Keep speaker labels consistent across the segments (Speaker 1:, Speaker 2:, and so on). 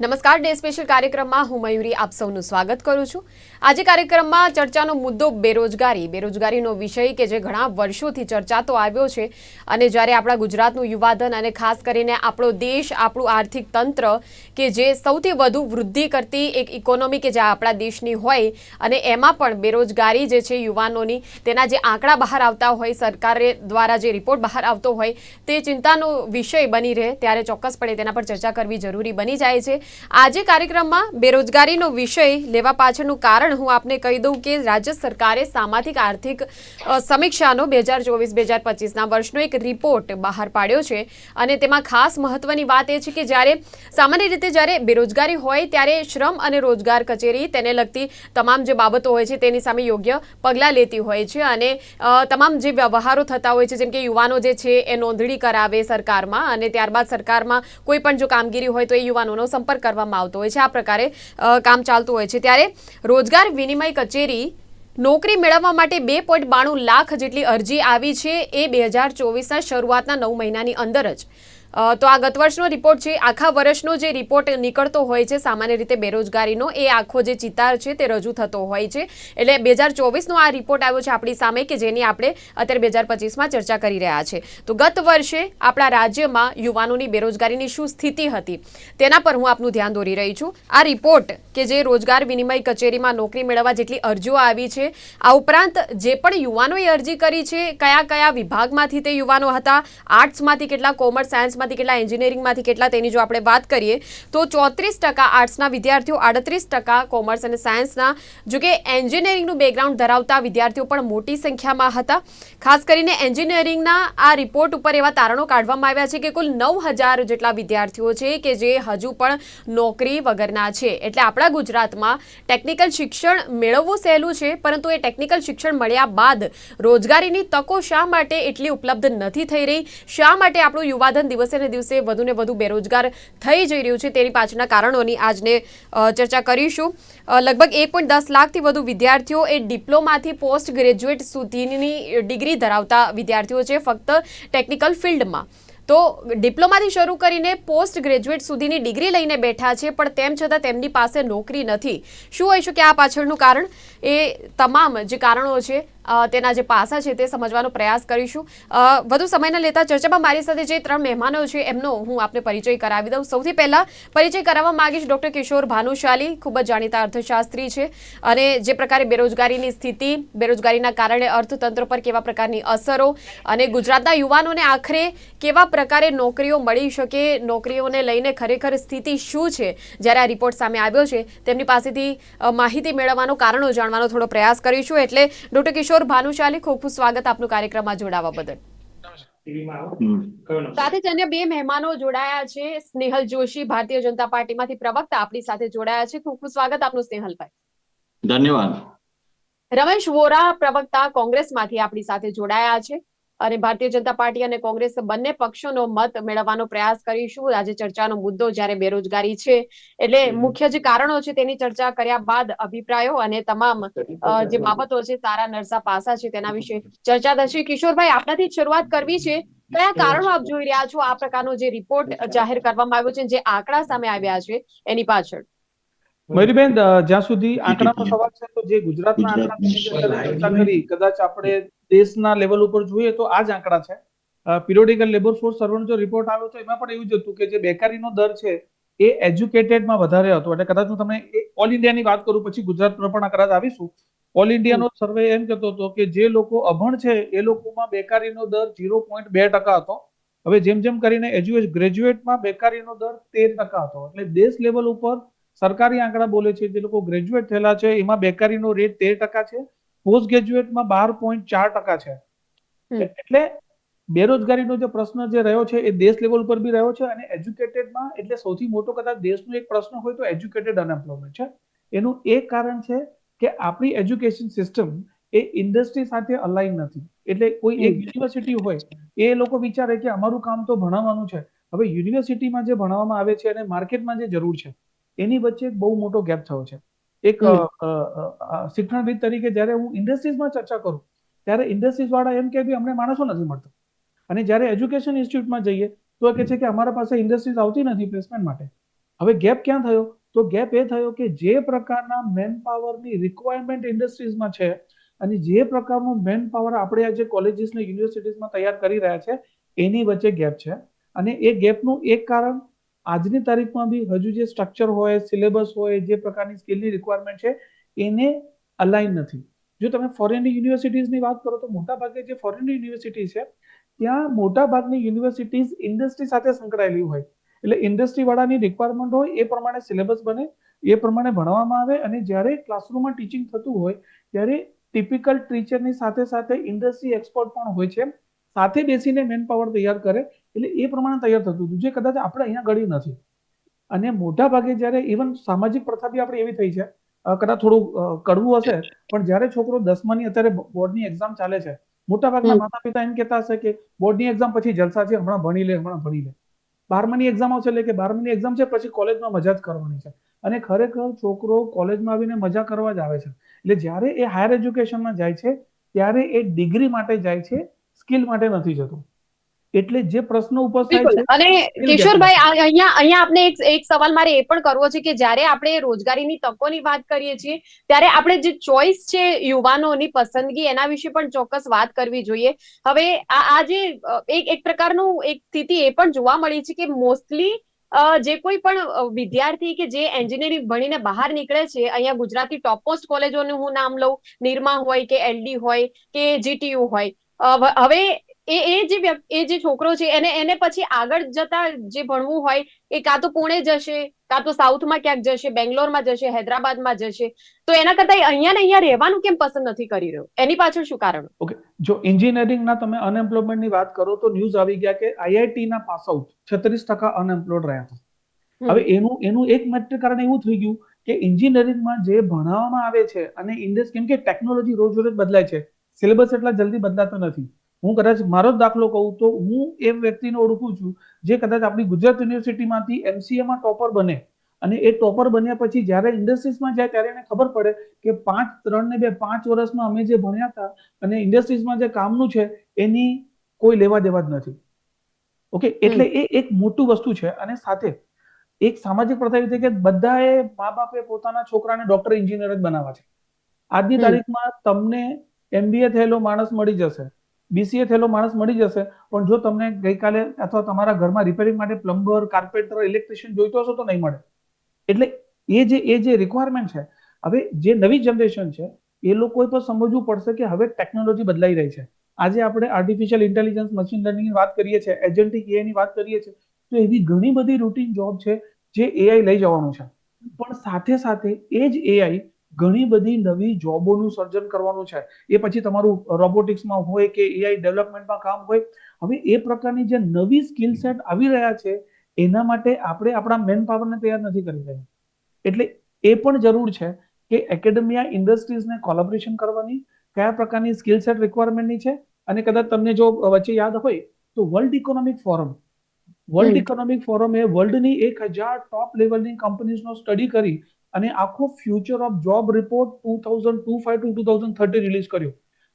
Speaker 1: નમસ્કાર, day special કાર્યક્રમમાં હું મયુરી આપ સૌનું સ્વાગત કરું છું. આજે કાર્યક્રમમાં ચર્ચાનો મુદ્દો બેરોજગારીનો વિષય કે જે ઘણા વર્ષોથી ચર્ચાતો આવ્યો છે. અને જ્યારે આપણા ગુજરાતનું યુવાધન અને ખાસ કરીને આપણો દેશ, આપણું આર્થિક તંત્ર કે જે સૌથી વધુ વૃદ્ધિ કરતી એક ઇકોનોમી કે જે આપણા દેશની હોય અને એમાં પણ બેરોજગારી જે છે યુવાનોની, તેના જે આંકડા બહાર આવતા હોય, સરકાર દ્વારા જે રિપોર્ટ બહાર આવતો હોય, તે ચિંતાનો વિષય બની રહે ત્યારે ચોક્કસપણે તેના પર ચર્ચા કરવી જરૂરી બની જાય છે. આજે કાર્યક્રમમાં બેરોજગારીનો વિષય લેવા પાછળનું કારણ હું આપને કહી દઉં કે રાજ્ય સરકારે સામાજિક આર્થિક સમીક્ષાનો 2024-2025ના વર્ષનો એક રિપોર્ટ બહાર પાડ્યો છે. અને તેમાં ખાસ મહત્વની વાત એ છે કે સામાન્ય રીતે જ્યારે બેરોજગારી હોય ત્યારે શ્રમ અને રોજગાર કચેરી તેને લગતી તમામ જે બાબતો હોય છે તેની સામે યોગ્ય પગલાં લેતી હોય છે અને તમામ જે વ્યવહારો થતા હોય છે, જેમ કે યુવાનો જે છે એ નોંધણી કરાવે સરકારમાં અને ત્યારબાદ સરકારમાં કોઈ પણ જો કામગીરી હોય તો એ યુવાનોનો સંપર્ક કરવામાં આવતો હોય છે. આ પ્રકારે કામ ચાલતું હોય છે. ત્યારે રોજગાર વિનિમય કચેરી નોકરી મેળવવા માટે 2.92 લાખ જેટલી અરજી આવી છે એ 2024ના શરૂઆતના 9 મહિનાની અંદર જ. તો આ ગત વર્ષનો રિપોર્ટ છે. આખા વર્ષનો જે રિપોર્ટ નીકળતો હોય છે સામાન્ય રીતે બેરોજગારીનો, એ આખો જે ચિતાર છે તે રજૂ થતો હોય છે. એટલે 2024નો આ રિપોર્ટ આવ્યો છે આપણી સામે કે જેની આપણે અત્યારે 2025માં ચર્ચા કરી રહ્યા છે. તો ગત વર્ષે આપણા રાજ્યમાં યુવાનોની બેરોજગારીની શું સ્થિતિ હતી તેના પર હું આપનું ધ્યાન દોરી રહી છું. આ રિપોર્ટ કે જે રોજગાર વિનિમય કચેરીમાં નોકરી મેળવવા જેટલી અરજીઓ આવી છે, આ ઉપરાંત જે પણ યુવાનોએ અરજી કરી છે, કયા કયા વિભાગમાંથી તે યુવાનો હતા, આર્ટ્સમાંથી કેટલા, કોમર્સ સાયન્સમાંથી કેટલા, એન્જિનિયરિંગમાંથી કેટલા, તેની જો આપણે વાત કરીએ તો 34% આર્ટ્સના વિદ્યાર્થીઓ, 38% કોમર્સ અને સાયન્સના. જો કે એન્જિનિયરિંગનું બેકગ્રાઉન્ડ ધરાવતા વિદ્યાર્થીઓ પણ મોટી સંખ્યામાં હતા. ખાસ કરીને એન્જિનિયરિંગના આ રિપોર્ટ ઉપર એવા તારણો કાઢવામાં આવ્યા છે કે કુલ 9,000 જેટલા વિદ્યાર્થીઓ છે કે જે હજુ પણ નોકરી વગરના છે. એટલે આપણા ગુજરાતમાં ટેકનિકલ શિક્ષણ મેળવવું સહેલું છે, પરંતુ એ ટેકનિકલ શિક્ષણ મળ્યા બાદ રોજગારીની તકો શા માટે એટલી ઉપલબ્ધ નથી થઈ રહી, શા માટે આપણું યુવાધન દિવસે ને દિવસે વધુ ને વધુ બેરોજગાર થઈ જઈ રહ્યું છે, તેની પાછળના કારણોની આજને ચર્ચા કરીશું. લગભગ 1.10 લાખથી વધુ વિદ્યાર્થીઓ એ ડિપ્લોમાથી પોસ્ટ ગ્રેજ્યુએટ સુધીની ડિગ્રી ધરાવતા વિદ્યાર્થીઓ છે ફક્ત ટેકનિકલ ફિલ્ડમાં. તો ડિપ્લોમાથી શરૂ કરીને પોસ્ટ ગ્રેજ્યુએટ સુધીની ડિગ્રી લઈને બેઠા છે, પણ તેમ છતાં તેમની પાસે નોકરી નથી. શું હોય શકે આ પાછળનું કારણ? એ તમામ જે કારણો છે તેના જે પાસા છે તે સમજવાનો પ્રયાસ કરીશું. વધુ સમય ન લેતા ચર્ચામાં મારી સાથે જે 3 મહેમાનો છે એમનો હું આપને પરિચય કરાવી દઉં. સૌથી પહેલા પરિચય કરાવવા માંગીશ ડૉક્ટર કિશોર ભાનુશાલી, ખૂબ જ જાણીતા અર્થશાસ્ત્રી છે અને જે પ્રકારે બેરોજગારીની સ્થિતિ, બેરોજગારીના કારણે અર્થતંત્ર પર કેવા પ્રકારની અસરો અને ગુજરાતના યુવાનોને આખરે કેવા પ્રકારે નોકરીઓ મળી શકે, નોકરીઓને લઈને ખરેખર સ્થિતિ શું છે, જ્યારે આ રિપોર્ટ સામે આવ્યો છે તેમની પાસેથી માહિતી મેળવવાનો, કારણો જાણવાનો થોડો પ્રયાસ કરીશું. એટલે ડૉક્ટર કિશોર ભાનુશાલી, ખૂબ ખૂબ સ્વાગત આપનું કાર્યક્રમમાં જોડાવા બદલ. સાથે જ અન્ય 2 મહેમાનો જોડાયા છે. સ્નેહલ જોશી, ભારતીય જનતા પાર્ટીમાંથી પ્રવક્તા, આપણી સાથે જોડાયા છે. ખૂબ ખૂબ સ્વાગત આપનું સ્નેહલભાઈ.
Speaker 2: ધન્યવાદ.
Speaker 1: રમેશ વોરા, પ્રવક્તા, કોંગ્રેસમાંથી આપણી સાથે જોડાયા છે અને ભારતીય જનતા પાર્ટી અને કોંગ્રેસ બંને પક્ષોનો મત મેળવવાનો પ્રયાસ કરીશું. આજે ચર્ચાનો મુદ્દો જ્યારે બેરોજગારી છે એટલે મુખ્ય જે કારણો છે તેની ચર્ચા કર્યા બાદ અભિપ્રાયો અને તમામ જે બાબતો છે, તારા નરસા પાસા છે, તેના વિશે ચર્ચા થશે. કિશોરભાઈ, આપનાથી જ શરૂઆત કરવી છે. કયા કારણો આપ જોઈ રહ્યા છો આ પ્રકારનો જે રિપોર્ટ જાહેર કરવામાં આવ્યો છે, જે આંકડા સામે આવ્યા છે એની પાછળ?
Speaker 3: મયુરીબેન, જ્યાં સુધી આંકડાનો સવાલ છે તો જે ગુજરાતના આંકડા ચર્ચા કરી, કદાચ આપણે દેશના લેવલ ઉપર જોઈએ તો આ જ આંકડા છે. પિરિયોડિકલ લેબર ફોર્સ સર્વેનો જો રિપોર્ટ આવ્યો તો એમાં પણ એવું જ હતું કે જે બેકારીનો દર છે એ એજ્યુકેટેડમાં વધારે હતો. એટલે કદાચ હું તમને ઓલ ઇન્ડિયાની વાત કરું, પછી ગુજરાત પર પણ કદાચ આવીશું. ઓલ ઇન્ડિયાનો સર્વે એમ કહેતો હતો કે જે લોકો અભણ છે એ લોકોમાં બેકારીનો દર 0.2% હતો. હવે જેમ જેમ કરીને ગ્રેજ્યુએટમાં બેકારીનો દર 13% હતો. એટલે દેશ લેવલ ઉપર સરકારી આંકડા બોલે છે જે લોકો ગ્રેજ્યુએટ થયેલા છે એમાં બેકારીનો રેટ 13% છે, પોસ્ટ ગ્રેજ્યુએટમાં 12.4% છે. એટલે બેરોજગારીનો જે પ્રશ્ન જે રહ્યો છે એ દેશ લેવલ ઉપર બી રહ્યો છે અને એજ્યુકેટેડમાં, એટલે સૌથી મોટો કદાચ દેશનો એક પ્રશ્ન હોય તો એજ્યુકેટેડ અનએમ્પ્લોયમેન્ટ છે. એનું એક કારણ છે કે આપણી એજ્યુકેશન સિસ્ટમ એ ઇન્ડસ્ટ્રી સાથે અલાઈન નથી. એટલે કોઈ એક યુનિવર્સિટી હોય એ લોકો વિચારે કે અમારું કામ તો ભણાવવાનું છે. હવે યુનિવર્સિટીમાં જે ભણાવવામાં આવે છે અને માર્કેટમાં જે જરૂર છે એની વચ્ચે એક બહુ મોટો ગેપ થયો છે. એક શિક્ષણવિદ તરીકે જ્યારે હું ઇન્ડસ્ટ્રીઝમાં ચર્ચા કરું ત્યારે ઇન્ડસ્ટ્રીઝ વાળા એમ કે અમને માણસો નથી મળતા, અને જ્યારે એજ્યુકેશન ઇન્સ્ટિટ્યૂટમાં જઈએ તો કહે છે કે અમારા પાસે ઇન્ડસ્ટ્રીઝ આવતી નથી પ્લેસમેન્ટ માટે. હવે ગેપ ક્યાં થયો? તો ગેપ એ થયો કે જે પ્રકારના મેન પાવરની રિક્વાયરમેન્ટ ઇન્ડસ્ટ્રીઝમાં છે અને જે પ્રકારનું મેન પાવર આપણે આજે કોલેજીસ ને યુનિવર્સિટીઝમાં તૈયાર કરી રહ્યા છે એની વચ્ચે ગેપ છે. અને એ ગેપનું એક કારણ આજની તારીખમાં બી હજુ જે સ્ટ્રક્ચર હોય, સિલેબસ હોય, જે પ્રકારની સ્કિલની રિક્વાયરમેન્ટ છે એને અલાઇન નથી. જો તમે ફોરેન યુનિવર્સિટીઝની વાત કરો તો મોટાભાગે જે ફોરેન યુનિવર્સિટી છે ત્યાં મોટાભાગની યુનિવર્સિટીઝ ઇન્ડસ્ટ્રી સાથે સંકળાયેલી હોય. એટલે ઇન્ડસ્ટ્રી વાળાની રિક્વાયરમેન્ટ હોય એ પ્રમાણે સિલેબસ બને, એ પ્રમાણે ભણવામાં આવે અને જ્યારે ક્લાસરૂમમાં ટીચિંગ થતું હોય ત્યારે ટિપિકલ ટીચરની સાથે સાથે ઇન્ડસ્ટ્રી એક્સપર્ટ પણ હોય છે, સાથે બેસીને મેન પાવર તૈયાર કરે, એટલે એ પ્રમાણે તૈયાર થતું હતું જે કદાચ આપણે અહીંયા ઘડી નથી. અને મોટા ભાગે જ્યારે ઇવન સામાજિક પ્રથા બી આપણે એવી થઈ છે, કદાચ થોડું કડવું હશે પણ જ્યારે છોકરો 10માની અત્યારે બોર્ડની એક્ઝામ ચાલે છે, મોટાભાગના માતા પિતા એમ કહેતા હશે કે બોર્ડની એક્ઝામ પછી જલસા છે, હમણાં ભણી લે. 12માની એક્ઝામ આવશે એટલે કે 12માની એક્ઝામ છે પછી કોલેજમાં મજા જ કરવાની છે. અને ખરેખર છોકરો કોલેજમાં આવીને મજા કરવા જ આવે છે. એટલે જ્યારે એ હાયર એજ્યુકેશનમાં જાય છે ત્યારે એ ડિગ્રી માટે જાય છે, સ્કિલ માટે નથી જતું. એટલે જે પ્રશ્ન ઉપસ્થિત થાય
Speaker 1: બિલકુલ.
Speaker 3: છે,
Speaker 1: અને કિશોરભાઈ, અહીંયા આપણે એક સવાલ મારે એ પણ કરવો છે કે જ્યારે આપણે રોજગારીની તકોની વાત કરીએ છીએ ત્યારે આપણે જે ચોઇસ છે યુવાનોની પસંદગી એના વિશે પણ ચોક્કસ વાત કરવી જોઈએ. હવે આ જે એક પ્રકારનું એક સ્થિતિ એ પણ જોવા મળી છે કે મોસ્ટલી જે કોઈ પણ વિદ્યાર્થી કે જે એન્જિનિયરિંગ ભણીને બહાર નીકળે છે, અહીંયા ગુજરાતી ટોપ મોસ્ટ કોલેજોનું હું નામ લઉં, નિરમા હોય કે એલડી હોય કે જીટીયુ હોય, હવે એ જે છોકરો છે એને પછી આગળ જતા જે ભણવું હોય એ કાં તો પુણે જશે, કાં તો સાઉથમાં ક્યાંક જશે, બેંગ્લોરમાં જશે, હૈદરાબાદમાં જશે. તો એના કરતા અહીંયા ને અહીંયા રહેવાનું કેમ પસંદ નથી કરી રહ્યો? એની પાછળ શું કારણ?
Speaker 3: ઓકે, જો એન્જિનિયરિંગના તમે અનએમ્પ્લોયમેન્ટની વાત કરો તો ન્યૂઝ આવી ગયા કે આઈઆઈટીના પાસ આઉટ 36% અનએમ્પ્લોયડ રહ્યા હતા. હવે એનું એક મુખ્ય કારણ એવું થઈ ગયું કે એન્જિનિયરિંગમાં જે ભણાવવામાં આવે છે અને ઇન્ડસ્ટ્રી, કેમ કે ટેકનોલોજી રોજ રોજ બદલાય છે, સિલેબસ એટલા જલ્દી બદલાતો નથી. હું કદાચ મારો જ દાખલો કહું તો હું એ વ્યક્તિને ઓળખું છું જે કદાચ આપણી ગુજરાત યુનિવર્સિટીમાંથી એમસીએમાં ટોપર બને અને એ ટોપર બન્યા પછી જ્યારે ઇન્ડસ્ટ્રીઝમાં જાય ત્યારે એને ખબર પડે કે 5 વર્ષમાં અમે જે ભણ્યા હતા અને ઇન્ડસ્ટ્રીઝમાં જે કામનું છે એની કોઈ લેવા દેવા જ નથી. ઓકે, એટલે એ એક મોટું વસ્તુ છે. અને સાથે એક સામાજિક પ્રથા એવી છે કે બધાએ મા બાપે પોતાના છોકરાને ડોક્ટર એન્જિનિયર જ બનાવવા છે. આજની તારીખમાં તમને એમબીએ થયેલો માણસ મળી જશે, બીસીએ થયેલો માણસ મળી જશે, પણ જો તમને ગઈકાલે અથવા તમારા ઘરમાં રિપેરિંગ માટે પ્લમ્બર, કાર્પેન્ટર, ઇલેક્ટ્રિશિયન જોઈતો હશો તો નહીં મળે. એટલે એ જે રિક્વાયરમેન્ટ છે, હવે જે નવી જનરેશન છે એ લોકોએ પણ સમજવું પડશે કે હવે ટેકનોલોજી બદલાઈ રહી છે. આજે આપણે આર્ટિફિશિયલ ઇન્ટેલિજન્સ, મશીન લર્નિંગની વાત કરીએ છીએ, એજન્ટિક એઆઈની વાત કરીએ છીએ, તો એવી ઘણી બધી રૂટીન જોબ છે જે એઆઈ લઈ જવાનું છે. પણ સાથે સાથે એ જ એઆઈ ઘણી બધી નવી જોબોનું સર્જન કરવાનું છે. એ પછી તમારું રોબોટિક્સમાં હોય કે એઆઈ ડેવલપમેન્ટમાં કામ હોય. હવે એ પ્રકારની જે નવી સ્કિલ સેટ આવી રહ્યા છે એના માટે આપણે આપણા મેન પાવરને તૈયાર નથી કરી રહ્યા. એટલે એ પણ જરૂર છે કે એકેડેમિયા ઇન્ડસ્ટ્રીઝને કોલેબોરેશન કરવાની, કયા પ્રકારની સ્કિલ સેટ રિક્વાયરમેન્ટની છે. અને કદાચ તમને જો વચ્ચે યાદ હોય તો વર્લ્ડ ઇકોનોમિક ફોરમ એ વર્લ્ડની 1000 ટોપ લેવલની કંપનીઝનો સ્ટડી કરી અને આખો future of job report 2025 to 2030 release કર્યો.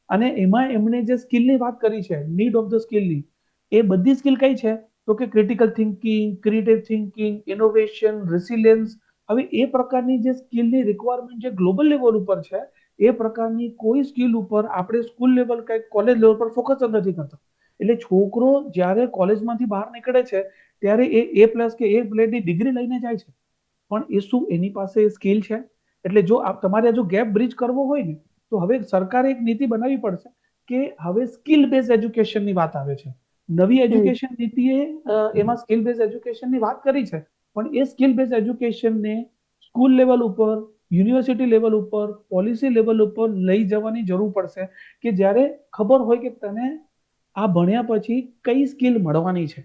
Speaker 3: અને એમાં એમણે જે સ્કિલની વાત કરી છે, નીડ ઓફ ધ સ્કિલની, એ બધી સ્કિલ કઈ છે તો કે critical thinking, creative thinking, innovation, resilience. હવે એ પ્રકારની જે સ્કિલની રિક્વાયરમેન્ટ જે ગ્લોબલ લેવલ ઉપર છે એ પ્રકારની કોઈ સ્કિલ ઉપર આપણે સ્કૂલ લેવલ કે કોલેજ લેવલ પર ફોકસ જ નથી કરતા. એટલે છોકરો જ્યારે કોલેજમાંથી બહાર નીકળે છે ત્યારે એ પ્લસ કે એ પ્લેટની ડિગ્રી લઈને જાય છે, પણ એ શું એની પાસે સ્કિલ છે? એટલે જો તમારે જો ગેપ બ્રિજ કરવો હોય ને તો હવે સરકારે એક નીતિ બનાવવી પડશે કે હવે સ્કિલ બેઝ એજ્યુકેશનની વાત આવે છે. નવી એજ્યુકેશન નીતિએ એમાં સ્કિલ બેઝ એજ્યુકેશનની વાત કરી છે, પણ એ સ્કિલ બેઝ એજ્યુકેશનને સ્કૂલ લેવલ ઉપર, યુનિવર્સિટી લેવલ ઉપર, પોલિસી લેવલ ઉપર લઈ જવાની જરૂર પડશે કે જ્યારે ખબર હોય કે તને આ ભણ્યા પછી કઈ સ્કિલ મળવાની છે.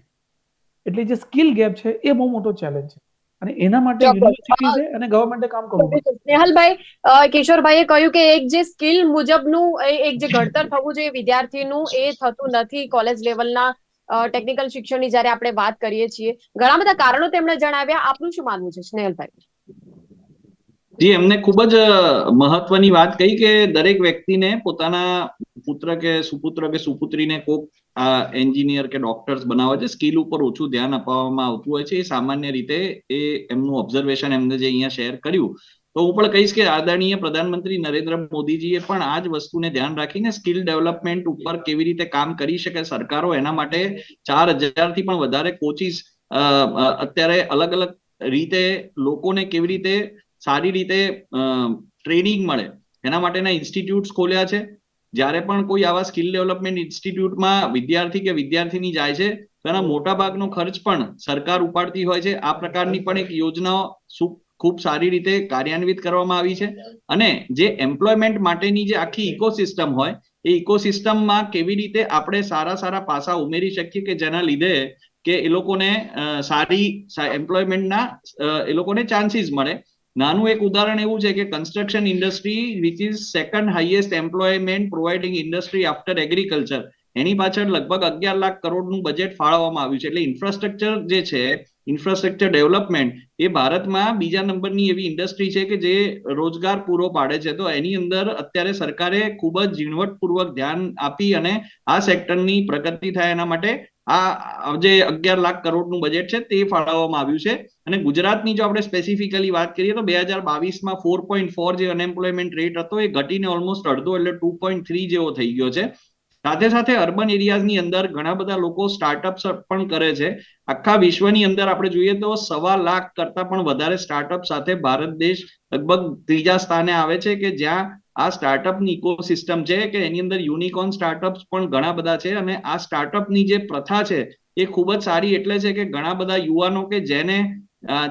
Speaker 3: એટલે જે સ્કિલ ગેપ છે એ બહુ મોટો ચેલેન્જ છે અને એના માટે યુનિવર્સિટીઝે અને ગવર્મેન્ટે કામ કરવું પડશે.
Speaker 1: સ્નેહલભાઈ, કિશોરભાઈએ કહ્યું કે એક જે સ્કિલ મુજબનું એક જે ઘડતર થવું જોઈએ વિદ્યાર્થીનું એ થતું નથી કોલેજ લેવલના ટેકનિકલ શિક્ષણની જ્યારે આપણે વાત કરીએ છીએ. ઘણા બધા કારણો તેમણે જણાવ્યા. આપનું શું માનવું છે સ્નેહલભાઈ?
Speaker 2: જી, એમને ખૂબ જ મહત્વની વાત કહી કે દરેક વ્યક્તિને પોતાના પુત્ર કે સુપુત્રીને કોક એન્જિનિયર કે ડોક્ટર્સ બનાવે છે, સ્કિલ ઉપર ઓછું ધ્યાન આપવામાં આવતું હોય છે. એ સામાન્ય રીતે એ એમનું ઓબ્ઝર્વેશન એમને જે અહીંયા શેર કર્યું, તો હું પણ કહીશ કે આદરણીય પ્રધાનમંત્રી નરેન્દ્ર મોદીજીએ પણ આ જ વસ્તુને ધ્યાન રાખીને સ્કિલ ડેવલપમેન્ટ ઉપર કેવી રીતે કામ કરી શકે સરકારો, એના માટે 4,000 થી પણ વધારે કોચિસ અત્યારે અલગ અલગ રીતે લોકોને કેવી રીતે સારી રીતે ટ્રેનિંગ મળે એના માટેના ઇન્સ્ટિટ્યૂટ્સ ખોલ્યા છે. જ્યારે પણ કોઈ આવા સ્કિલ ડેવલપમેન્ટ ઇન્સ્ટિટ્યૂટમાં વિદ્યાર્થી કે વિદ્યાર્થીની જાય છે તો એના મોટા ભાગનો ખર્ચ પણ સરકાર ઉપાડતી હોય છે. આ પ્રકારની પણ એક યોજનાઓ ખૂબ સારી રીતે કાર્યાન્વિત કરવામાં આવી છે. અને જે એમ્પ્લોયમેન્ટ માટેની જે આખી ઇકોસિસ્ટમ હોય એ ઇકોસિસ્ટમમાં કેવી રીતે આપણે સારા પાસા ઉમેરી શકીએ કે જેના લીધે કે એ લોકોને સારી એમ્પ્લોયમેન્ટના એ લોકોને ચાન્સીસ મળે. નાનું એક ઉદાહરણ એવું છે કે construction industry which is second highest employment providing industry after agriculture, એની પાછળ લગભગ 11 લાખ કરોડનું બજેટ ફાળવવામાં આવ્યું છે. એટલે ઇન્ફ્રાસ્ટ્રક્ચર જે છે, ઇન્ફ્રાસ્ટ્રક્ચર ડેવલપમેન્ટ એ ભારતમાં બીજા નંબરની એવી ઇન્ડસ્ટ્રી છે કે જે રોજગાર પૂરો પાડે છે. તો એની અંદર અત્યારે સરકારે ખૂબ જ ઝીણવટપૂર્વક ધ્યાન આપી અને આ સેક્ટરની પ્રગતિ થાય એના માટે આ જે 11 લાખ કરોડનું બજેટ છે તે ફાળવવામાં આવ્યું છે. અને ગુજરાતની જો આપણે સ્પેસિફિકલી વાત કરીએ તો 2022માં 4.4 જે અનએમ્પ્લોયમેન્ટ રેટ હતો એ ઘટીને ઓલમોસ્ટ અડધો એટલે 2.3 જેવો થઈ ગયો છે. સાથે સાથે અર્બન એરિયાઝની અંદર ઘણા બધા લોકો સ્ટાર્ટઅપ્સ પણ કરે છે. આખા વિશ્વની અંદર આપણે જોઈએ તો 1.25 લાખ કરતા પણ વધારે સ્ટાર્ટઅપ સાથે ભારત દેશ લગભગ 3જા સ્થાને આવે છે કે જ્યાં આ સ્ટાર્ટઅપની ઇકોસિસ્ટમ છે કે એની અંદર યુનિકોર્ન સ્ટાર્ટઅપ્સ પણ ઘણા બધા છે. અને આ સ્ટાર્ટઅપની જે પ્રથા છે એ ખૂબ જ સારી એટલે છે કે ઘણા બધા યુવાનો કે જેને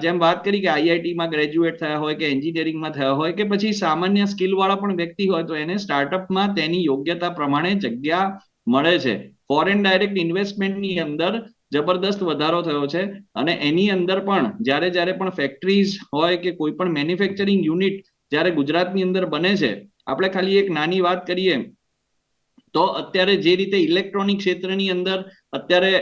Speaker 2: જેમ વાત કરી કે આઈઆઈટીમાં ગ્રેજ્યુએટ થયા હોય કે એન્જિનિયરિંગમાં થયા હોય કે પછી સામાન્ય સ્કિલ વાળા પણ વ્યક્તિ હોય તો એને સ્ટાર્ટઅપમાં તેની યોગ્યતા પ્રમાણે જગ્યા મળે છે. ફોરેન ડાયરેક્ટ ઇન્વેસ્ટમેન્ટની અંદર જબરદસ્ત વધારો થયો છે. અને એની અંદર પણ જ્યારે પણ ફેક્ટરીઝ હોય કે કોઈ પણ મેન્યુફેક્ચરિંગ યુનિટ જ્યારે ગુજરાતની અંદર બને છે, આપણે ખાલી એક નાની વાત કરીએ તો અત્યારે જે રીતે ઇલેક્ટ્રોનિક ક્ષેત્રની અંદર અત્યારે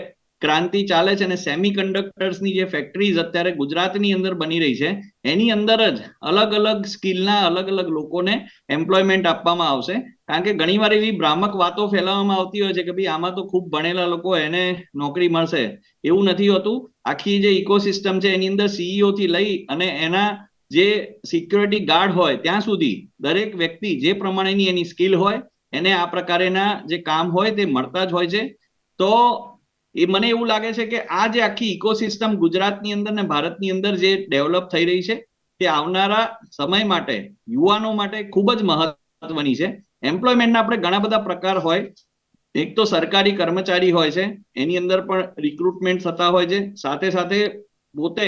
Speaker 2: ક્રાંતિ ચાલે છે અને સેમિકન્ડક્ટર્સની જે ફેક્ટરીઝ અત્યારે ગુજરાતની અંદર બની રહી છે એની અંદર જ અલગ અલગ સ્કિલના અલગ અલગ લોકોને એમ્પ્લોયમેન્ટ આપવામાં આવશે. કારણ કે ઘણીવાર એવી ભ્રામક વાતો ફેલાવવામાં આવતી હોય છે કે ભાઈ આમાં તો ખૂબ ભણેલા લોકો એને નોકરી મળશે. એવું નથી હોતું. આખી જે ઇકોસિસ્ટમ છે એની અંદર સીઈઓ થી લઈ અને એના જે સિક્યોરિટી ગાર્ડ હોય ત્યાં સુધી દરેક વ્યક્તિ જે પ્રમાણેની એની સ્કિલ હોય એને આ પ્રકારના જે કામ હોય તે મળતા જ હોય છે. તો એ મને એવું લાગે છે કે આ જે આખી ઇકોસિસ્ટમ ગુજરાતની અંદર ને ભારતની અંદર જે ડેવલપ થઈ રહી છે તે આવનારા સમય માટે યુવાનો માટે ખૂબ જ મહત્વની છે. એમ્પ્લોયમેન્ટના આપણે ઘણા બધા પ્રકાર હોય. એક તો સરકારી કર્મચારી હોય છે, એની અંદર પણ રિક્રુટમેન્ટ થતા હોય છે. સાથે સાથે પોતે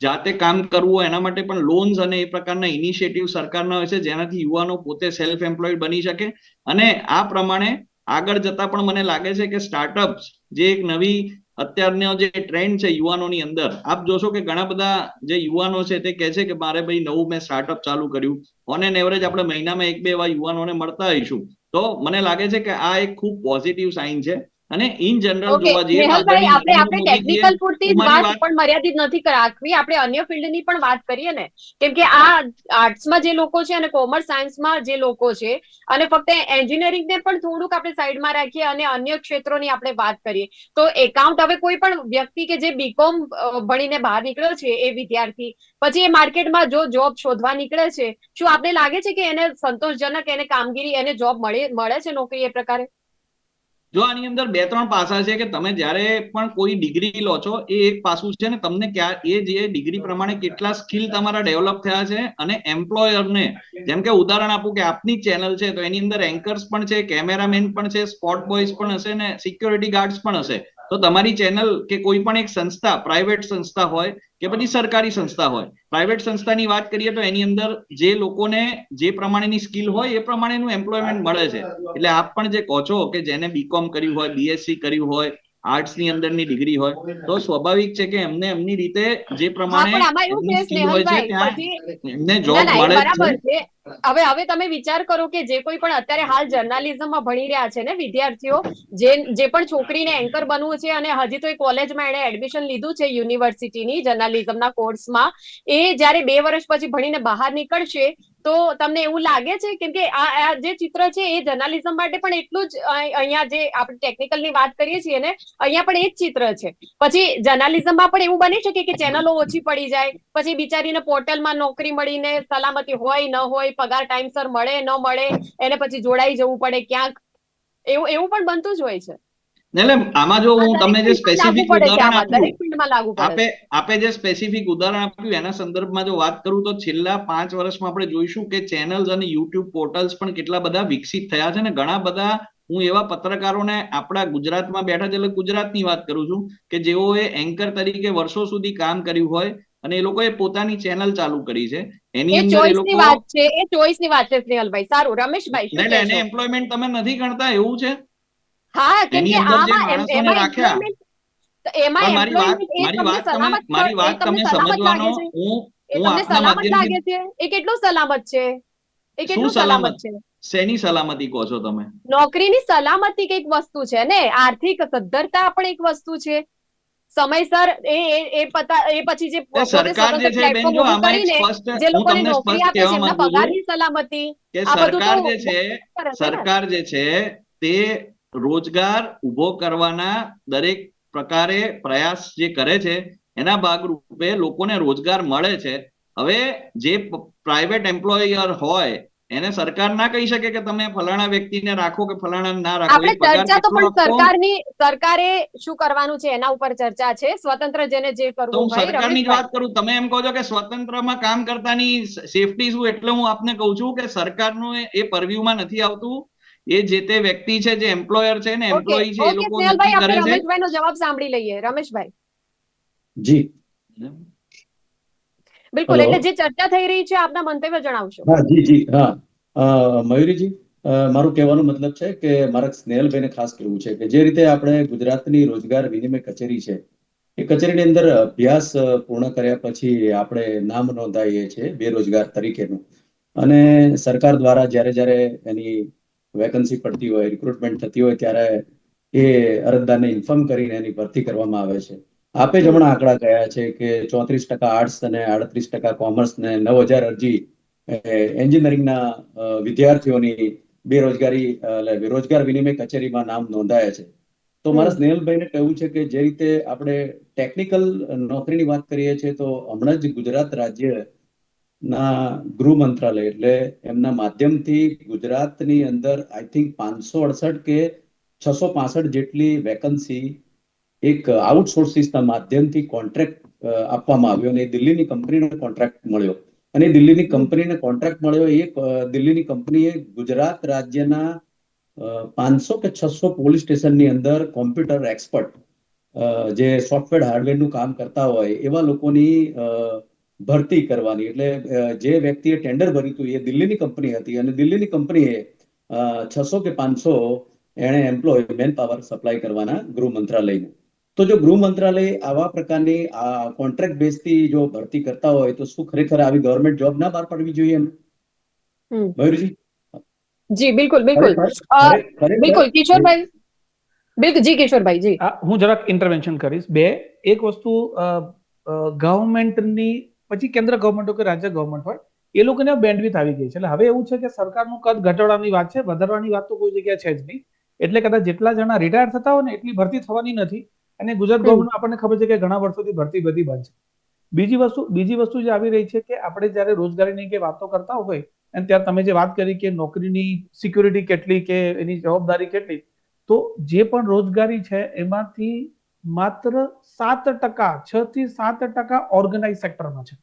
Speaker 2: જાતે કામ કરવું હોય એના માટે પણ લોન્સ અને એ પ્રકારના ઇનિશિયેટિવ સરકારના હોય છે જેનાથી યુવાનો પોતે સેલ્ફ એમ્પ્લોયડ બની શકે. અને આ પ્રમાણે આગળ જતા પણ મને લાગે છે કે સ્ટાર્ટઅપ્સ જે એક નવી અત્યારનો જે ટ્રેન્ડ છે યુવાનોની અંદર, આપ જોશો કે ઘણા બધા જે યુવાનો છે તે કહે છે કે મારે ભાઈ નવું મેં સ્ટાર્ટઅપ ચાલુ કર્યું. ઓન એન એવરેજ આપણે મહિનામાં 1-2 એવા યુવાનોને મળતા હોઈશું. તો મને લાગે છે કે આ એક ખૂબ પોઝિટિવ સાઇન છે. અને ઇન જનરલ જોવા જઈએ
Speaker 1: સ્નેહલભાઈ, આપણે ટેકનિકલ પૂરતી જ વાત પણ મર્યાદિત નથી રાખવી. આપણે અન્ય ફિલ્ડની પણ વાત કરીએ ને, કેમ કે આ આર્ટ્સમાં જે લોકો છે અને કોમર્સ સાયન્સમાં જે લોકો છે અને ફક્ત એન્જિનિયરિંગને પણ થોડુંક આપણે સાઈડમાં રાખીએ અને અન્ય ક્ષેત્રોની આપણે વાત કરીએ તો એકાઉન્ટ, હવે કોઈ પણ વ્યક્તિ કે જે બીકોમ ભણીને બહાર નીકળ્યો છે એ વિદ્યાર્થી પછી એ માર્કેટમાં જો જોબ શોધવા નીકળે છે, શું આપને લાગે છે કે એને સંતોષજનક એને કામગીરી એને જોબ મળે છે નોકરી એ પ્રકારે?
Speaker 2: જો આની અંદર 2-3 પાસા છે કે તમે જ્યારે પણ કોઈ ડિગ્રી લો છો એ એક પાસું છે ને તમને એ જે ડિગ્રી પ્રમાણે કેટલા સ્કિલ તમારા ડેવલપ થયા છે. અને એમ્પ્લોયરને જેમ કે ઉદાહરણ આપું કે આપની ચેનલ છે તો એની અંદર એન્કર્સ પણ છે, કેમેરામેન પણ છે, સ્પોટ બોયઝ પણ હશે ને સિક્યોરિટી ગાર્ડ્સ પણ હશે. તો તમારી ચેનલ કે કોઈ પણ એક સંસ્થા, પ્રાઇવેટ સંસ્થા હોય કે પછી સરકારી સંસ્થા હોય, પ્રાઇવેટ સંસ્થાની વાત કરીએ તો એની અંદર જે લોકોને જે પ્રમાણેની સ્કિલ હોય એ પ્રમાણેનું એમ્પ્લોયમેન્ટ મળે છે. એટલે આપ પણ જે કહો છો કે જેને બીકોમ કર્યું હોય, બીએસસી કર્યું હોય, આર્ટ્સની અંદરની ડિગ્રી હોય તો સ્વાભાવિક છે કે એમને એમની રીતે જે પ્રમાણે એમની સ્કિલ હોય છે ત્યાં એમને જોબ મળે છે.
Speaker 1: હવે તમે વિચાર કરો કે જે કોઈ પણ અત્યારે હાલ જર્નાલિઝમમાં ભણી રહ્યા છે ને વિદ્યાર્થીઓ, જે પણ છોકરીને એન્કર બનવું છે અને હજી તો એ કોલેજમાં એને એડમિશન લીધું છે યુનિવર્સિટીની જર્નાલિઝમના કોર્સમાં, એ જ્યારે 2 વર્ષ પછી ભણીને બહાર નીકળશે તો તમને એવું લાગે છે કેમ કે આ જે ચિત્ર છે એ જર્નાલિઝમ માટે પણ એટલું જ અહીંયા જે આપણે ટેકનિકલની વાત કરીએ છીએ ને અહીંયા પણ એ જ ચિત્ર છે. પછી જર્નાલિઝમમાં પણ એવું બની શકે કે ચેનલો ઓછી પડી જાય, પછી બિચારીને પોર્ટલમાં નોકરી મળીને સલામતી હોય ન હોય, પગાર ટાઈમસર મળે ન મળે, એને પછી જોડાઈ જવું પડે ક્યાંક, એવું પણ બનતું જ હોય છે.
Speaker 2: એટલે આમાં જો હું તમને જે સ્પેસિફિક ઉદાહરણ આપ્યું,
Speaker 1: દરેક ફિલ્ડમાં લાગુ પડે છે.
Speaker 2: આપે જે સ્પેસિફિક ઉદાહરણ આપ્યું એના સંદર્ભમાં જો વાત કરું તો છેલ્લા 5 વર્ષમાં આપણે જોઈશું કે ચેનલ્સ અને યુટ્યુબ પોર્ટલ્સ પણ કેટલા બધા વિકસિત થયા છે ને ઘણા બધા હું એવા પત્રકારોને આપણા ગુજરાતમાં બેઠા છે, એટલે ગુજરાતની વાત કરું છું, કે જેઓએ એન્કર તરીકે વર્ષો સુધી કામ કર્યું હોય અને એ લોકોએ પોતાની ચેનલ ચાલુ કરી છે. એની અંદર એ લોકો
Speaker 1: ચોઈસની વાત છે સ્નેહલભાઈ. સારું, રમેશભાઈ શું
Speaker 2: એને
Speaker 1: કહેશો?
Speaker 2: એમ્પ્લોયમેન્ટ તમે નથી ગણતા એવું છે?
Speaker 1: હા, કેમ
Speaker 2: એની
Speaker 1: કે
Speaker 2: અંદર જે
Speaker 1: આમાં
Speaker 2: માણસોને રાખ્યા,
Speaker 1: એમાં
Speaker 2: પણ
Speaker 1: એમ્પ્લોયમેન્ટ એ તમને સલામત
Speaker 2: મારી વાત તમે સમજવાનો,
Speaker 1: લાગે છે? એ
Speaker 2: હું
Speaker 1: તમને
Speaker 2: આપના
Speaker 1: સલામત
Speaker 2: માધ્યમથી
Speaker 1: લાગે છે? એ કેટલું સલામત છે? એ
Speaker 2: શું
Speaker 1: કેટલું
Speaker 2: સલામત,
Speaker 1: સલામત છે?
Speaker 2: શેની સલામતી કહો છો તમે?
Speaker 1: નોકરીની સલામતી કઈક વસ્તુ છે ને, આર્થિક સદ્ધરતા પણ એક વસ્તુ છે. સમયસર એ પછી જે પોતે
Speaker 2: સરકાર જે
Speaker 1: સ્વતંત્ર
Speaker 2: છે બેન,
Speaker 1: પ્લેટફોર્મ
Speaker 2: જો
Speaker 1: ઊભું
Speaker 2: આમાં એક
Speaker 1: કરીને
Speaker 2: સ્પષ્ટ,
Speaker 1: જે
Speaker 2: હું
Speaker 1: લોકોને
Speaker 2: તમને
Speaker 1: નોકરી
Speaker 2: સ્પષ્ટ
Speaker 1: આપે છે
Speaker 2: કહેવા
Speaker 1: એમના
Speaker 2: માંગુ છું
Speaker 1: પગારની સલામતી,
Speaker 2: કે
Speaker 1: આ બધું તો
Speaker 2: સરકાર જે છે,
Speaker 1: કરે છે ને.
Speaker 2: સરકાર જે છે તે રોજગાર ઉભો કરવાના દરેક પ્રકારે પ્રયાસ જે કરે છે એના ભાગરૂપે લોકોને રોજગાર મળે છે. હવે જે પ્રાઇવેટ એમ્પ્લોયર હોય એને સરકાર ના કહી શકે કે તમે ફલાણા વ્યક્તિને રાખો કે ફલાણા ના રાખો.
Speaker 1: આપણે
Speaker 2: એ પગાર
Speaker 1: ચર્ચા તો
Speaker 2: કેટલો
Speaker 1: પણ
Speaker 2: આપવો,
Speaker 1: સરકારે શું કરવાનું છે એના ઉપર ચર્ચા છે. સ્વતંત્ર જેને જે
Speaker 2: તો
Speaker 1: કરવું
Speaker 2: હું
Speaker 1: હોય.
Speaker 2: સરકારની જ વાત
Speaker 1: રમેશભાઈ,
Speaker 2: કરું, તમે એમ કહો છો કે સ્વતંત્રમાં કામ કરતાની સેફટી શું, એટલે હું આપને કહું છું કે સરકારનું એ પરવ્યુમાં નથી આવતું. એ જે તે વ્યક્તિ છે, જે એમ્પ્લોયર છે ને
Speaker 1: ઓકે
Speaker 2: એમ્પ્લોયી છે, એ
Speaker 1: ઓકે
Speaker 2: લોકો
Speaker 1: સ્નેહલભાઈ,
Speaker 2: નક્કી કરે
Speaker 1: આપણે
Speaker 2: છે.
Speaker 1: રમેશભાઈ નો જવાબ સાંભળી લઈએ. રમેશભાઈ,
Speaker 4: જી
Speaker 1: બિલકુલ,
Speaker 4: હેલો.
Speaker 1: એટલે જે ચર્ચા થઈ રહી છે આપના મંતવ્ય જણાવશો.
Speaker 4: હા જી જી હા મયુરીજી, મારું કહેવાનો મતલબ છે કે મારા સ્નેહલભાઈને ખાસ કહેવું છે કે જે રીતે આપણે ગુજરાતની રોજગાર વિનિમય કચેરી છે, એ કચેરીની અંદર અભ્યાસ પૂર્ણ કર્યા પછી આપણે નામ નોંધાવીએ છીએ બેરોજગાર તરીકેનું, અને સરકાર દ્વારા જ્યારે જ્યારે એની વેકન્સી પડતી હોય, રિક્રુટમેન્ટ થતી હોય ત્યારે એ અરજદારને ઇન્ફોર્મ કરીને એની ભરતી કરવામાં આવે છે. આપે જ હમણાં આંકડા કયા છે કે 34% આર્ટ્સ અને 38% કોમર્સ ને 9,000 અરજી એન્જિનિયરિંગના વિદ્યાર્થીઓની બેરોજગારી રોજગાર વિનિમય કચેરીમાં નામ નોંધાયા છે. તો મારા સ્નેહલભાઈને કહેવું છે કે જે રીતે આપણે ટેકનિકલ નોકરીની વાત કરીએ છીએ, તો હમણાં જ ગુજરાત રાજ્યના ગૃહ મંત્રાલય એટલે એમના માધ્યમથી ગુજરાતની અંદર આઈ થિંક 568 કે 665 જેટલી વેકન્સી એક આઉટસોર્સિસના માધ્યમથી કોન્ટ્રાક્ટ આપવામાં આવ્યો અને દિલ્હીની કંપનીનો કોન્ટ્રાક્ટ મળ્યો. અને દિલ્હીની કંપનીને કોન્ટ્રાક્ટ મળ્યો, એ દિલ્હીની કંપનીએ ગુજરાત રાજ્યના 500 કે 600 પોલીસ સ્ટેશનની અંદર કોમ્પ્યુટર એક્સપર્ટ જે સોફ્ટવેર હાર્ડવેરનું કામ કરતા હોય એવા લોકોની ભરતી કરવાની. એટલે જે વ્યક્તિએ ટેન્ડર ભર્યું હતું એ દિલ્હીની કંપની હતી અને દિલ્હીની કંપનીએ 600 કે 500 એણે એમ્પ્લોય મેન પાવર સપ્લાય કરવાના ગૃહ મંત્રાલયને. તો જો ગૃહ મંત્રાલય આવા પ્રકારની કોન્ટ્રાક્ટ બેઝથી જો ભરતી કરતા હોય તો શું ખરેખર આવી ગવર્મેન્ટ જોબ ના બહાર પાડવી જોઈએ એમ? મયુરજી
Speaker 1: જી બિલકુલ બિલકુલ બિલકુલ કિશોરભાઈ, બિલકુલ જી કિશોરભાઈ જી.
Speaker 3: હું જરાક ઇન્ટરવેન્શન કરીશ. એક વસ્તુ ગવર્મેન્ટની, પછી કેન્દ્ર ગવર્મેન્ટ હોય કે રાજ્ય ગવર્મેન્ટ હોય, એ લોકોને બેન્ડવિથ આવી ગઈ છે. એટલે હવે એવું છે કે સરકારનું કદ ઘટાડવાની વાત છે, વધારવાની વાત તો કોઈ જગ્યાએ છે જ નહીં. એટલે કદાચ જેટલા જણા રિટાયર થતા હોય ને એટલી ભરતી થવાની નથી. અને ગુજરાત ગવર્મેન્ટ આપણને ખબર છે કે ઘણા વર્ષોથી ભરતી બધી બંધ છે. બીજી વસ્તુ જે આવી રહી છે કે આપણે જ્યારે રોજગારીની કે વાતો કરતા હોય અને ત્યારે તમે જે વાત કરી કે નોકરીની સિક્યુરિટી કેટલી કે એની જવાબદારી કેટલી, તો જે પણ રોજગારી છે એમાંથી માત્ર 7%, 6 થી 7% ઓર્ગેનાઇઝ સેક્ટરમાં છે.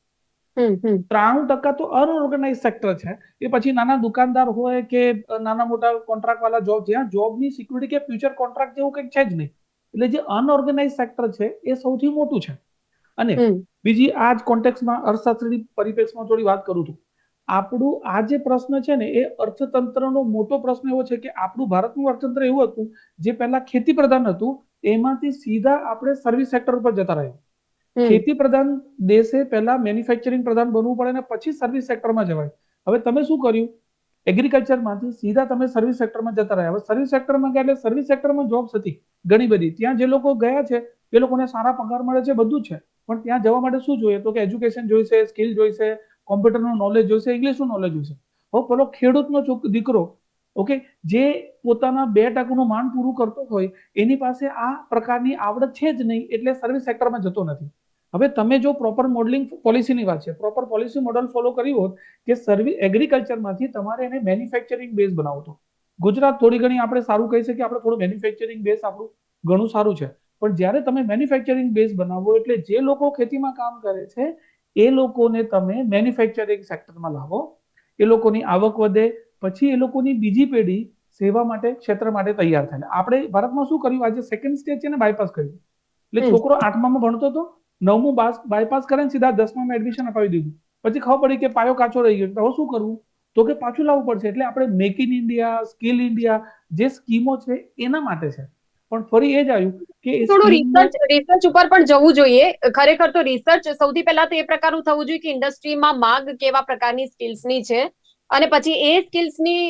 Speaker 3: 93% તો અનઓર્ગેનાઇઝ સેક્ટર છે. એ પછી નાના દુકાનદાર હોય કે નાના મોટા કોન્ટ્રાક્ટ વાળા જોબ, જ્યાં જોબની સિક્યુરિટી કે ફ્યુચર કોન્ટ્રાક્ટ જેવું કંઈક છે જ નહીં. એટલે જે અનઓર્ગેનાઇઝ સેક્ટર છે એ સૌથી મોટું છે. અને બીજી આ જ કોન્ટેક્સમાં અર્થશાસ્ત્રની પરિપ્રેક્ષમાં થોડી વાત કરું છું. આપણું આ જે પ્રશ્ન છે ને એ અર્થતંત્રનો મોટો પ્રશ્ન એવો છે કે આપણું ભારતનું અર્થતંત્ર એવું હતું જે પહેલા ખેતી પ્રધાન હતું, એમાંથી સીધા આપણે સર્વિસ સેક્ટર પર જતા રહ્યા. ખેતી પ્રધાન દેશે પહેલા મેન્યુફેક્ચરિંગ પ્રધાન બનવું પડે ને પછી સર્વિસ સેક્ટરમાં જવાય. હવે તમે શું કર્યું? એગ્રીકલ્ચરમાંથી સીધા તમે સર્વિસ સેક્ટરમાં જતા રહ્યા. હવે સર્વિસ સેક્ટરમાં ગયા એટલે સર્વિસ સેક્ટરમાં જોબ્સ હતી ઘણી બધી. ત્યાં જે લોકો ગયા છે એ લોકોને સારા પગાર મળે છે, બધું જ છે. પણ ત્યાં જવા માટે શું જોઈએ? તો કે એજ્યુકેશન જોઈશે, સ્કિલ જોઈશે, કોમ્પ્યુટરનું નોલેજ જોઈશે, ઇંગ્લિશનું નોલેજ જોઈશે. હવે પેલો ખેડૂતનો દીકરો, ઓકે, જે પોતાના 2% માંડ પૂરું કરતો હોય, એની પાસે આ પ્રકારની આવડત છે જ નહીં, એટલે સર્વિસ સેક્ટરમાં જતો નથી. હવે તમે જો પ્રોપર મોડલિંગ પોલિસીની વાત છે, પ્રોપર પોલિસી મોડલ ફોલો કર્યું હોત કે એગ્રીકલ્ચરમાંથી તમારે એને મેન્યુફેક્ચરિંગ બેઝ બનાવતો. ગુજરાત થોડી ઘણી આપણે સારું કહી શકીએ, આપણે થોડું મેન્યુફેક્ચરિંગ બેઝ આપણું ઘણું સારું છે, પણ જ્યારે તમે મેન્યુફેક્ચરિંગ બેઝ બનાવો એટલે જે લોકો ખેતીમાં કામ કરે છે એ લોકોને તમે મેન્યુફેક્ચરિંગ સેક્ટરમાં લાવો, એ લોકોની આવક વધે, પછી એ લોકોની બીજી પેઢી સેવા માટે ક્ષેત્ર માટે તૈયાર થાય. આપણે ભારતમાં શું કર્યું, આજે સેકન્ડ સ્ટેજ છે ને બાયપાસ કર્યું, એટલે છોકરો 8માં ભણતો હતો, 9મું બાયપાસ કરે સીધા 10માં એડમિશન અપાવી દીધું. પછી ખબર પડી કે પાયો કાચો રહી ગયો, હવે શું કરવું, તો કે પાછું લાવવું પડશે. એટલે આપણે make in India, skill India જે સ્કીમો છે એના માટે છે, પણ ફરી એ જ આવ્યું કે
Speaker 1: થોડું રિસર્ચ ઉપર પણ જવું જોઈએ. ખરેખર તો રિસર્ચ સૌથી પહેલા તો એ પ્રકારનું થવું જોઈએ કે ઇન્ડસ્ટ્રીમાં માંગ કેવા પ્રકારની સ્કિલ્સની છે, અને પછી એ સ્કિલ્સની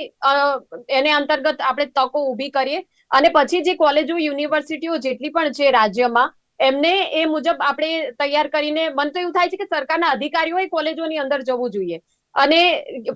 Speaker 1: એને અંતર્ગત આપણે તકો ઊભી કરીએ, અને પછી જે કોલેજો યુનિવર્સિટીઓ જેટલી પણ છે રાજ્યમાં, એમને એ મુજબ આપણે તૈયાર કરીને, મને તો એવું થાય છે કે સરકારના અધિકારીઓએ કોલેજોની અંદર જવું જોઈએ, અને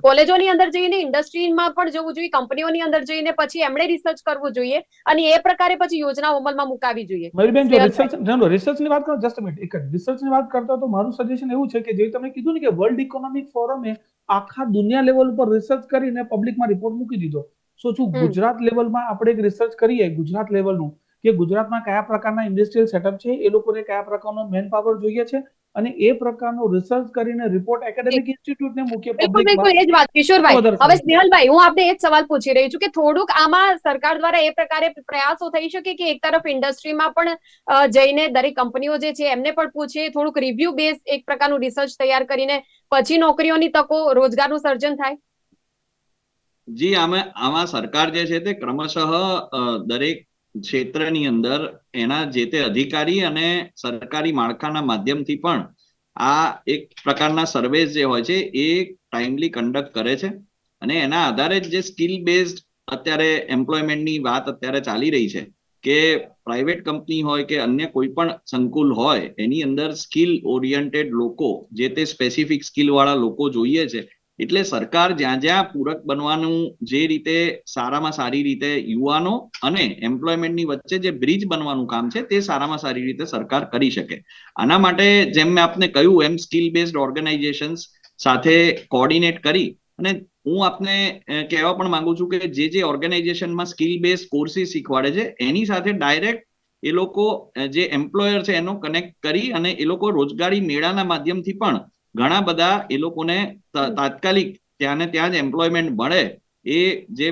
Speaker 1: કોલેજોની અંદર જઈને ઇન્ડસ્ટ્રીમાં પણ જવું જોઈએ, કંપનીઓની અંદર જઈને પછી એમણે રિસર્ચ કરવું જોઈએ, અને એ પ્રકારે પછી યોજનાઓ અમલમાં મુકાવી જોઈએ.
Speaker 3: મયુરબેન, જો રિસર્ચની વાત કરો, જસ્ટ મિનિટ, એક રિસર્ચની વાત કરતા તો મારું સજેશન એવું છે કે જે તમે કીધું ને કે વર્લ્ડ ઇકોનોમિક ફોરમે આખા દુનિયા લેવલ ઉપર રિસર્ચ કરીને પબ્લિકમાં રિપોર્ટ મૂકી દીધો. સો શું ગુજરાત લેવલમાં આપણે એક રિસર્ચ કરીએ, ગુજરાત લેવલનું, કે ગુજરાતમાં કયા પ્રકારના ઇન્ડસ્ટ્રીયલ સેટઅપ છે, એ લોકોને કયા પ્રકારનો મેન પાવર જોઈએ છે, અને એ પ્રકારનો રિસર્ચ કરીને રિપોર્ટ એકેડેમિક ઇન્સ્ટિટ્યૂટને મૂકીએ પબ્લિકમાં.
Speaker 1: એ જ વાત કિશોરભાઈ, હવે સ્નેહલભાઈ, હું આપને એ જ સવાલ પૂછી રહી છું કે થોડુંક આમાં સરકાર દ્વારા એ પ્રકારે પ્રયાસો થઈ શકે કે એક તરફ ઇન્ડસ્ટ્રીમાં પણ જઈને દરેક કંપનીઓ જે છે એમને પણ પૂછે, થોડુંક રિવ્યુ બેઝ એક પ્રકારનું રિસર્ચ તૈયાર કરીને પછી નોકરીઓની તકો, રોજગારનું સર્જન થાય.
Speaker 2: જી, આમાં સરકાર જે છે તે ક્રમશઃ દરેક ક્ષેત્રની અંદર એના જે તે અધિકારી અને સરકારી માળખાના માધ્યમથી પણ આ એક પ્રકારના સર્વેસ જે હોય છે એ ટાઈમલી કન્ડક્ટ કરે છે, અને એના આધારે જે સ્કિલ બેઝડ અત્યારે એમ્પ્લોયમેન્ટની વાત અત્યારે ચાલી રહી છે કે પ્રાઇવેટ કંપની હોય કે અન્ય કોઈ પણ સંકુલ હોય, એની અંદર સ્કિલ ઓરિએન્ટેડ લોકો, જે તે સ્પેસિફિક સ્કિલ વાળા લોકો જોઈએ છે. એટલે સરકાર જ્યાં જ્યાં પૂરક બનવાનું, જે રીતે સારામાં સારી રીતે યુવાનો અને એમ્પ્લોયમેન્ટની વચ્ચે જે બ્રિજ બનવાનું કામ છે તે સારામાં સારી રીતે સરકાર કરી શકે. આના માટે જેમ મેં આપને કહ્યું એમ સ્કિલ બેઝડ ઓર્ગેનાઇઝેશન્સ સાથે કોર્ડિનેટ કરી, અને હું આપને કહેવા પણ માંગુ છું કે જે ઓર્ગેનાઇઝેશનમાં સ્કિલ બેઝ કોર્સિસ શીખવાડે છે એની સાથે ડાયરેક્ટ એ લોકો જે એમ્પ્લોયર છે એનો કનેક્ટ કરી, અને એ લોકો રોજગારી મેળાના માધ્યમથી પણ ઘણા બધા એ લોકોને તાત્કાલિક ત્યાં ને ત્યાં જ એમ્પ્લોયમેન્ટ મળે. એ જે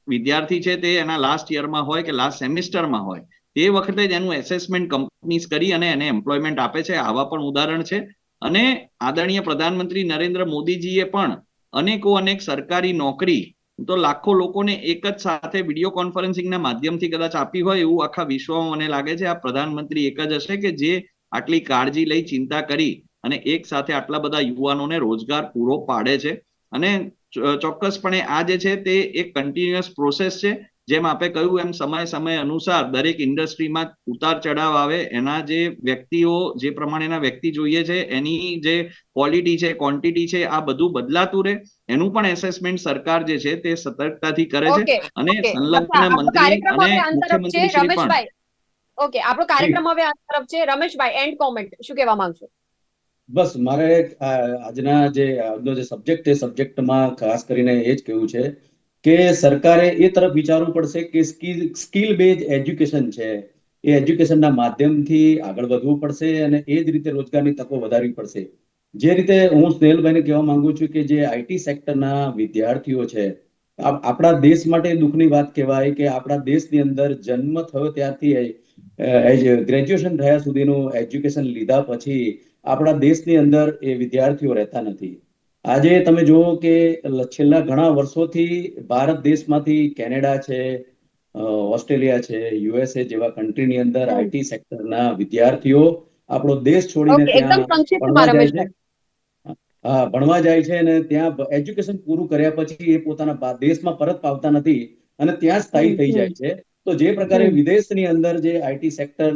Speaker 2: વિદ્યાર્થી છે તે એના લાસ્ટ યરમાં હોય કે લાસ્ટ સેમિસ્ટરમાં હોય, તે વખતે જ એનું એસેસમેન્ટ કંપનીઝ કરી અને એને એમ્પ્લોયમેન્ટ આપે છે. આવા પણ ઉદાહરણ છે, અને આદરણીય પ્રધાનમંત્રી નરેન્દ્ર મોદીજીએ પણ અનેક સરકારી નોકરી તો લાખો લોકોને એક જ સાથે વિડીયો કોન્ફરન્સિંગના માધ્યમથી કદાચ આપી હોય એવું આખા વિશ્વમાં મને લાગે છે આ પ્રધાનમંત્રી એક જ હશે કે જે આટલી કાળજી લઈ, ચિંતા કરી અને એક સાથે આટલા બધા યુવાનોને રોજગાર પૂરો પાડે છે. અને ચોક્કસપણે આ જે છે તે એક કન્ટિન્યુઅસ પ્રોસેસ છે. જેમ આપણે કહ્યું એમ સમય અનુસાર દરેક ઇન્ડસ્ટ્રીમાં ઉતાર ચઢાવ આવે, એના જે વ્યક્તિઓ, જે પ્રમાણેના વ્યક્તિ જોઈએ છે, એની જે ક્વોલિટી છે, ક્વોન્ટિટી છે, આ બધું બદલાતું રહે. એનું પણ એસેસમેન્ટ સરકાર જે છે તે સતર્કતાથી કરે છે, અને સંલગ્ન મંત્રી અને મુખ્યમંત્રી શ્રી પણ.
Speaker 1: ઓકે, આપણો કાર્યક્રમ હવે આ તરફ છે. રમેશભાઈ, એન્ડ કોમેન્ટ શું કહેવા માંગશો?
Speaker 4: બસ મારે આજનો જે સબ્જેક્ટ છે, સબ્જેક્ટમાં ખાસ કરીને એ જ કહેવું છે કે સરકારે એ તરફ વિચારવું પડશે કે સ્કિલ બેઝ એજ્યુકેશન છે, એ એજ્યુકેશનના માધ્યમથી આગળ વધવું પડશે, અને એ જ રીતે રોજગારની તકો વધારવી પડશે. જે રીતે હું સ્નેહલભાઈને કહેવા માંગુ છું કે જે આઈટી સેક્ટરના વિદ્યાર્થીઓ છે, આપણા દેશ માટે દુઃખની વાત કહેવાય કે આપણા દેશની અંદર જન્મ થયો ત્યારથી ગ્રેજ્યુએશન થયા સુધીનું એજ્યુકેશન લીધા પછી આપણા દેશની અંદર એ વિદ્યાર્થીઓ રહેતા નથી. આજે તમે જુઓ કે છેલ્લા ઘણા વર્ષોથી ભારત દેશમાંથી કેનેડા છે, ઓસ્ટ્રેલિયા છે, યુએસએ જેવા કન્ટ્રીની અંદર આઈટી સેક્ટરના વિદ્યાર્થીઓ આપણો દેશ છોડીને ત્યાં ભણવા જાય છે. ભણવા જાય છે, અને ત્યાં એજ્યુકેશન પૂરું કર્યા પછી એ પોતાના દેશમાં પરત આવતા નથી અને ત્યાં સ્થાયી થઈ જાય છે. તો જે પ્રકારે વિદેશની અંદર જે આઈટી સેક્ટર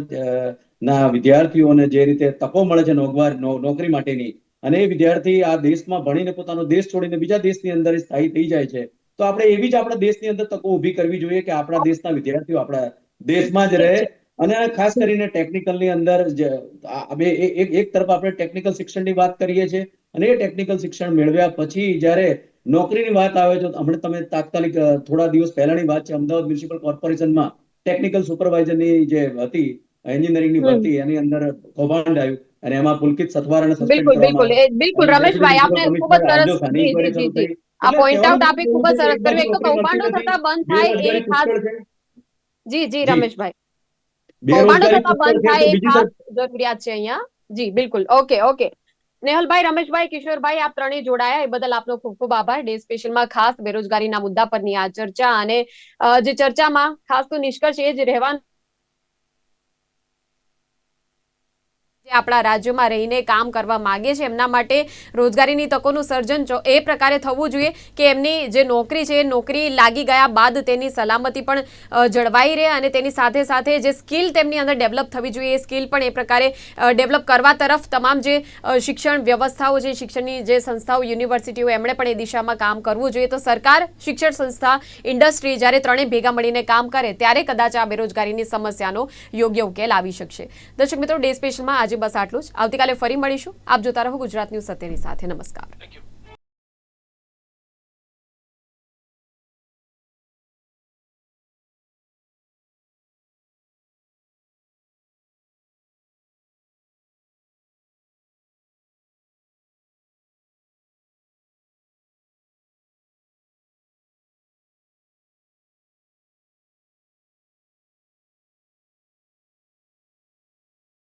Speaker 4: ના વિદ્યાર્થીઓને જે રીતે તકો મળે છે નોકરી માટેની, અને એ વિદ્યાર્થી આ દેશમાં ભણીને પોતાનો દેશ છોડીને બીજા દેશની અંદર સ્થાયી થઈ જાય છે, તો આપણે એવી જ આપણા દેશની અંદર તકો ઊભી કરવી જોઈએ કે આપણા દેશના વિદ્યાર્થીઓ આપણા દેશમાં જ રહે. અને ખાસ કરીને ટેકનિકલની અંદર એક તરફ આપણે ટેકનિકલ શિક્ષણની વાત કરીએ છીએ, અને એ ટેકનિકલ શિક્ષણ મેળવ્યા પછી જ્યારે નોકરીની વાત આવે છે, હમણાં તમે તાત્કાલિક થોડા દિવસ પહેલાની વાત છે, અમદાવાદ મ્યુનિસિપલ કોર્પોરેશનમાં ટેકનિકલ સુપરવાઇઝરની જે હતી એન્જિનિયરિંગની ભરતી, એની અંદર કૌભાંડ આવ્યું અને એમાં પુલકિત સથવારાને સસ્પેન્ડ
Speaker 1: બિલકુલ
Speaker 4: કરવામાં
Speaker 1: બિલકુલ બિલકુલ રમેશભાઈ, આપને ખૂબ જ સરસ આ પોઈન્ટ આઉટ આપી, ખૂબ જ સરસ કર્યું. એક તો કૌભાંડો થતા બંધ થાય એ ખાસ, જી રમેશભાઈ, કૌભાંડો થતા બંધ થાય એ ખાસ જરૂરિયાત છે અહીંયા. જી બિલકુલ, ઓકે. નેહલભાઈ, રમેશભાઈ, કિશોરભાઈ, આપ ત્રણેય જોડાયા એ બદલ આપનો ખૂબ ખૂબ આભાર. ડે સ્પેશિયલમાં ખાસ બેરોજગારીના મુદ્દા પરની આ ચર્ચા, અને જે ચર્ચામાં ખાસ તો નિષ્કર્ષ એ જ રહેવાનું આપણા રાજ્યમાં રહીને કામ કરવા માંગે છે એમના માટે રોજગારીની તકોનું સર્જન એ પ્રકારે થવું જોઈએ કે એમની જે નોકરી છે એ નોકરી લાગી ગયા બાદ તેની સલામતી પણ જળવાઈ રહે, અને તેની સાથે સાથે જે સ્કિલ તેમની અંદર ડેવલપ થવી જોઈએ એ સ્કિલ પણ એ પ્રકારે ડેવલપ કરવા તરફ તમામ જે શિક્ષણ વ્યવસ્થાઓ છે, શિક્ષણની જે સંસ્થાઓ, યુનિવર્સિટીઓ, એમણે પણ એ દિશામાં કામ કરવું જોઈએ. તો સરકાર, શિક્ષણ સંસ્થા, ઇન્ડસ્ટ્રી જ્યારે ત્રણેય ભેગા મળીને કામ કરે ત્યારે કદાચ આ બેરોજગારીની સમસ્યાનો યોગ્ય ઉકેલ આવી શકશે. દર્શક મિત્રો, ડે સ્પેશિયલમાં આજે બસ આટલું જ. આવતીકાલે ફરી મળીશું. આપ જોતા રહો ગુજરાત ન્યૂઝ સત્યની સાથે. નમસ્કાર.